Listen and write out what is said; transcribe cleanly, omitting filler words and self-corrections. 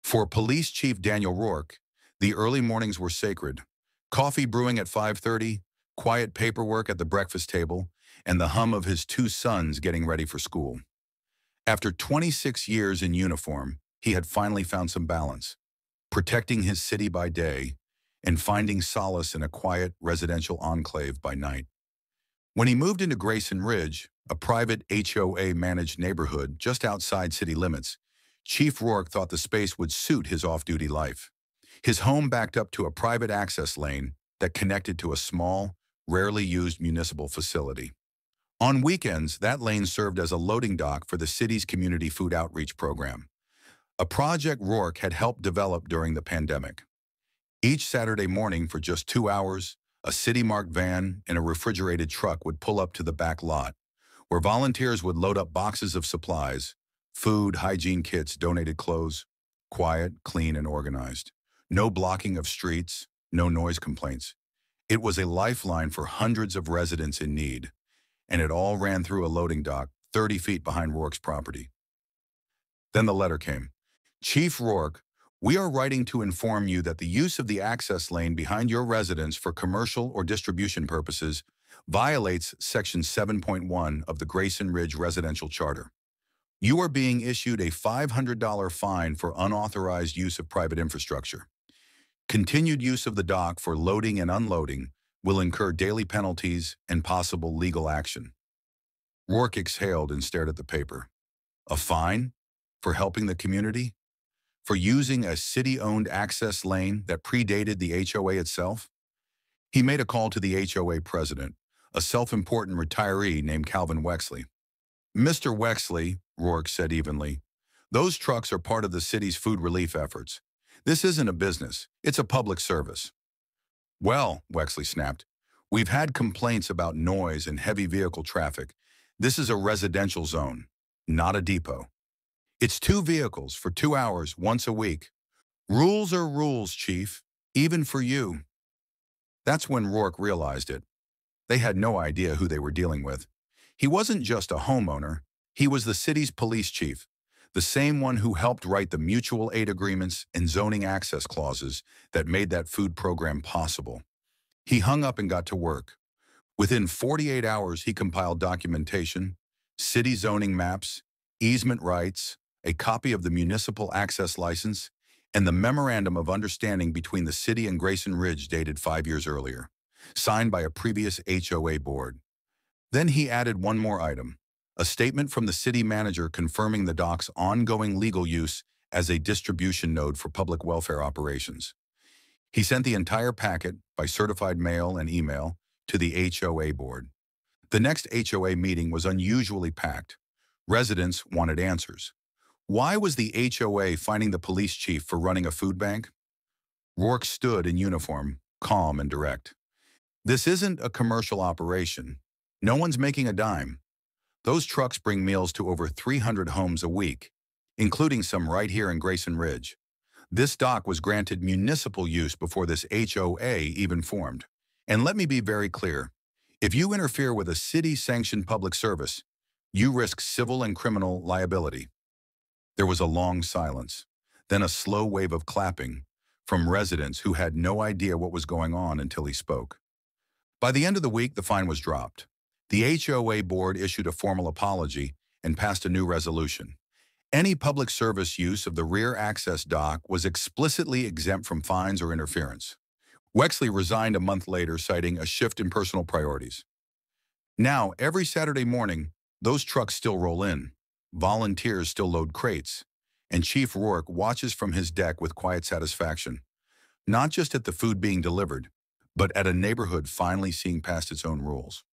For Police Chief Daniel Rourke, the early mornings were sacred. Coffee brewing at 5:30, quiet paperwork at the breakfast table, and the hum of his two sons getting ready for school. After 26 years in uniform, he had finally found some balance, protecting his city by day and finding solace in a quiet residential enclave by night. When he moved into Grayson Ridge, a private HOA-managed neighborhood just outside city limits, Chief Rourke thought the space would suit his off-duty life. His home backed up to a private access lane that connected to a small, rarely used municipal facility. On weekends, that lane served as a loading dock for the city's community food outreach program, a project Rourke had helped develop during the pandemic. Each Saturday morning for just 2 hours, a city-marked van and a refrigerated truck would pull up to the back lot, where volunteers would load up boxes of supplies, food, hygiene kits, donated clothes, quiet, clean, and organized. No blocking of streets, no noise complaints. It was a lifeline for hundreds of residents in need, and it all ran through a loading dock 30 feet behind Rourke's property. Then the letter came. Chief Rourke, we are writing to inform you that the use of the access lane behind your residence for commercial or distribution purposes violates Section 7.1 of the Grayson Ridge Residential Charter. You are being issued a $500 fine for unauthorized use of private infrastructure. Continued use of the dock for loading and unloading will incur daily penalties and possible legal action. Rourke exhaled and stared at the paper. A fine? For helping the community? For using a city-owned access lane that predated the HOA itself? He made a call to the HOA president, a self-important retiree named Calvin Wexley. Mr. Wexley, Rourke said evenly, those trucks are part of the city's food relief efforts. This isn't a business, it's a public service. Well, Wexley snapped, we've had complaints about noise and heavy vehicle traffic. This is a residential zone, not a depot. It's 2 vehicles for 2 hours once a week. Rules are rules, Chief, even for you. That's when Rourke realized it. They had no idea who they were dealing with. He wasn't just a homeowner, he was the city's police chief, the same one who helped write the mutual aid agreements and zoning access clauses that made that food program possible. He hung up and got to work. Within 48 hours, he compiled documentation, city zoning maps, easement rights, a copy of the municipal access license, and the memorandum of understanding between the city and Grayson Ridge dated 5 years earlier, signed by a previous HOA board. Then he added one more item, a statement from the city manager confirming the dock's ongoing legal use as a distribution node for public welfare operations. He sent the entire packet by certified mail and email to the HOA board. The next HOA meeting was unusually packed. Residents wanted answers. Why was the HOA fining the police chief for running a food bank? Rourke stood in uniform, calm and direct. This isn't a commercial operation. No one's making a dime. Those trucks bring meals to over 300 homes a week, including some right here in Grayson Ridge. This dock was granted municipal use before this HOA even formed. And let me be very clear, if you interfere with a city-sanctioned public service, you risk civil and criminal liability. There was a long silence, then a slow wave of clapping from residents who had no idea what was going on until he spoke. By the end of the week, the fine was dropped. The HOA board issued a formal apology and passed a new resolution. Any public service use of the rear access dock was explicitly exempt from fines or interference. Wexley resigned a month later, citing a shift in personal priorities. Now, every Saturday morning, those trucks still roll in. Volunteers still load crates, and Chief Rourke watches from his deck with quiet satisfaction, not just at the food being delivered, but at a neighborhood finally seeing past its own rules.